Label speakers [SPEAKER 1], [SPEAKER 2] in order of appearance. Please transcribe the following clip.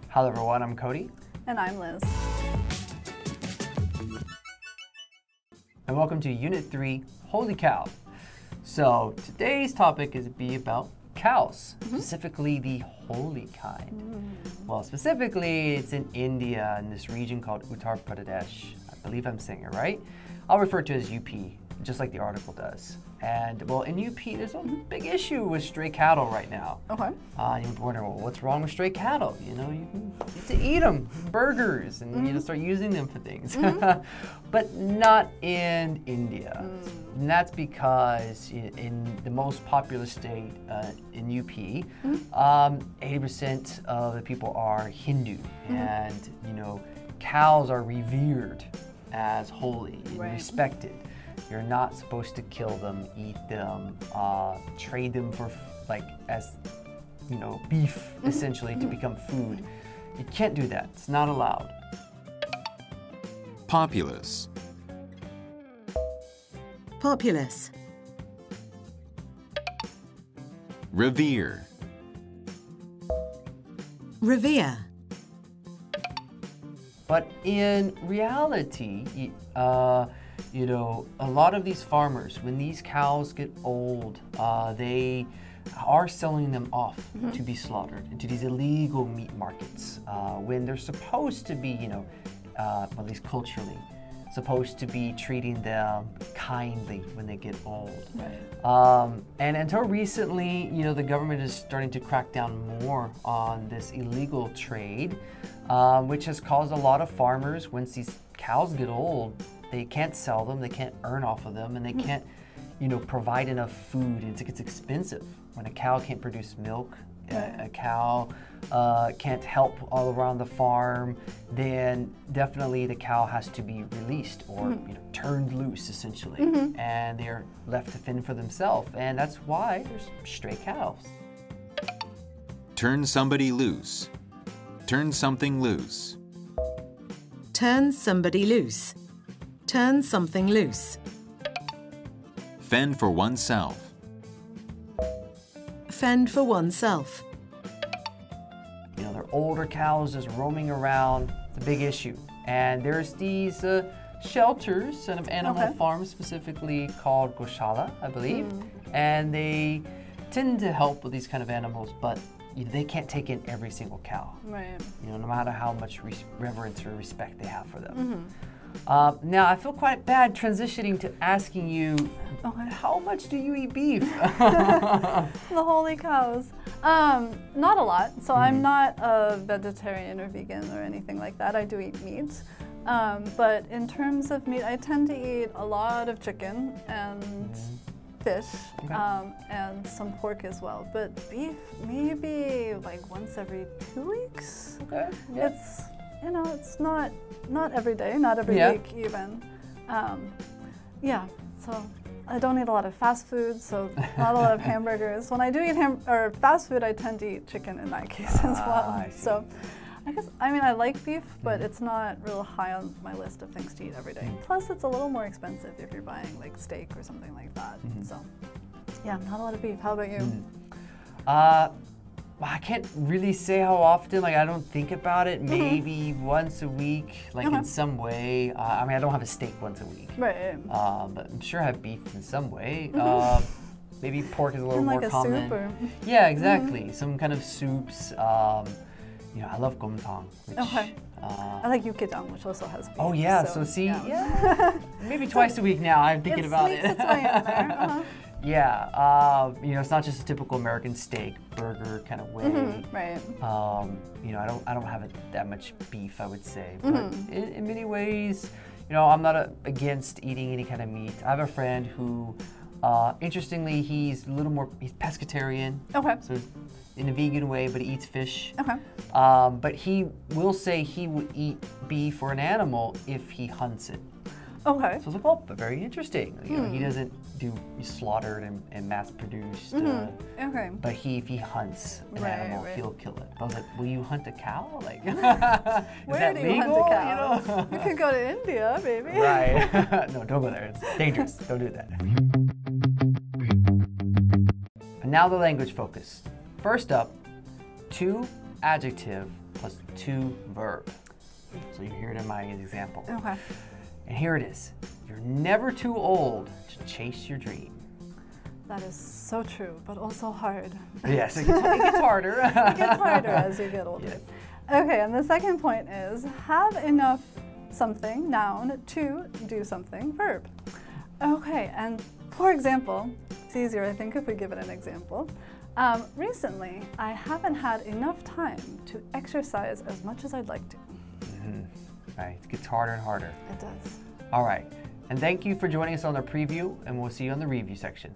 [SPEAKER 1] Hello everyone, I'm Cody.
[SPEAKER 2] And I'm Liz.
[SPEAKER 1] And welcome to Unit 3, Holy Cow. So today's topic is about cows, specifically the holy kind. Well, specifically it's in India, in this region called Uttar Pradesh. I believe I'm saying it right. I'll refer to it as UP, just like the article does. And well, in UP, there's a big issue with stray cattle right now.
[SPEAKER 2] Okay.
[SPEAKER 1] You wonder, well, what's wrong with stray cattle? You know, you can get to eat them, burgers, and you know, start using them for things. But not in India. And that's because in the most populous state in UP, 80% of the people are Hindu, and you know, cows are revered as holy and respected. You're not supposed to kill them, eat them, trade them for as you know, beef essentially to become food. You can't do that. It's not allowed.
[SPEAKER 3] Populous.
[SPEAKER 4] Populous.
[SPEAKER 3] Revere.
[SPEAKER 4] Revere.
[SPEAKER 1] But in reality, you know, a lot of these farmers, when these cows get old, they are selling them off to be slaughtered into these illegal meat markets when they're supposed to be, you know, at least culturally, supposed to be treating them kindly when they get old. And until recently, you know, the government is starting to crack down more on this illegal trade, which has caused a lot of farmers, once these cows get old, they can't sell them, they can't earn off of them, and they can't, you know, provide enough food. It's expensive. When a cow can't produce milk, a cow can't help all around the farm, then definitely the cow has to be released or you know, turned loose essentially, and they're left to fend for themselves, and that's why there's stray cows.
[SPEAKER 3] Turn somebody loose. Turn something loose.
[SPEAKER 4] Turn somebody loose. Turn something loose.
[SPEAKER 3] Fend for oneself.
[SPEAKER 4] Fend for oneself.
[SPEAKER 1] You know, they're older cows just roaming around. It's a big issue. And there's these shelters, kind of animal farms specifically called Goshala, I believe. And they tend to help with these kind of animals, but they can't take in every single cow. You know, no matter how much reverence or respect they have for them. Now, I feel quite bad transitioning to asking you, how much do you eat beef?
[SPEAKER 2] The holy cows. Not a lot. So I'm not a vegetarian or vegan or anything like that. I do eat meat. But in terms of meat, I tend to eat a lot of chicken and fish, and some pork as well. But beef, maybe like once every 2 weeks. It's, you know, it's not every day, not every week even. So I don't eat a lot of fast food, so not a lot of hamburgers. When I do eat fast food, I tend to eat chicken in that case as well. So I guess, I mean, I like beef, but it's not real high on my list of things to eat every day. Plus, it's a little more expensive if you're buying like steak or something like that. So yeah, not a lot of beef. How about you?
[SPEAKER 1] I can't really say how often, like I don't think about it, maybe once a week, like in some way. I mean, I don't have a steak once a week. But I'm sure I have beef in some way. Maybe pork is a little more common.
[SPEAKER 2] Soup or...
[SPEAKER 1] Yeah, exactly. Some kind of soups. You know, I love gomtang, which...
[SPEAKER 2] I like yukgaejang, which also has beef.
[SPEAKER 1] Oh yeah, so see, maybe twice a week now, I'm thinking about it.
[SPEAKER 2] Its way in there.
[SPEAKER 1] You know, it's not just a typical American steak burger kind of way. You know, I don't have that much beef, I would say. But in many ways, you know, I'm not against eating any kind of meat. I have a friend who, interestingly, he's pescatarian. So in a vegan way, but he eats fish. But he will say he would eat beef or an animal if he hunts it. So I was like, oh, but very interesting. You know, he doesn't do slaughtered and mass-produced. But if he hunts an animal, he'll kill it. I was like, will you hunt a cow? Like, is
[SPEAKER 2] Where
[SPEAKER 1] that
[SPEAKER 2] do you
[SPEAKER 1] legal?
[SPEAKER 2] hunt a cow?
[SPEAKER 1] You know?
[SPEAKER 2] You could go to India, maybe.
[SPEAKER 1] No, don't go there. It's dangerous. Don't do that. And now the language focus. First up, to adjective plus to verb. So you hear it in my example.
[SPEAKER 2] Okay.
[SPEAKER 1] And here it is. You're never too old to chase your dream.
[SPEAKER 2] That is so true, but also hard.
[SPEAKER 1] Yes, it gets harder.
[SPEAKER 2] It gets harder as you get older.
[SPEAKER 1] Yes.
[SPEAKER 2] Okay, and the second point is have enough something, noun, to do something, verb. Okay, and for example, it's easier, I think, if we give it an example. Recently, I haven't had enough time to exercise as much as I'd like to.
[SPEAKER 1] Right, it gets harder and harder.
[SPEAKER 2] It does.
[SPEAKER 1] All right, and thank you for joining us on the preview, and we'll see you on the review section.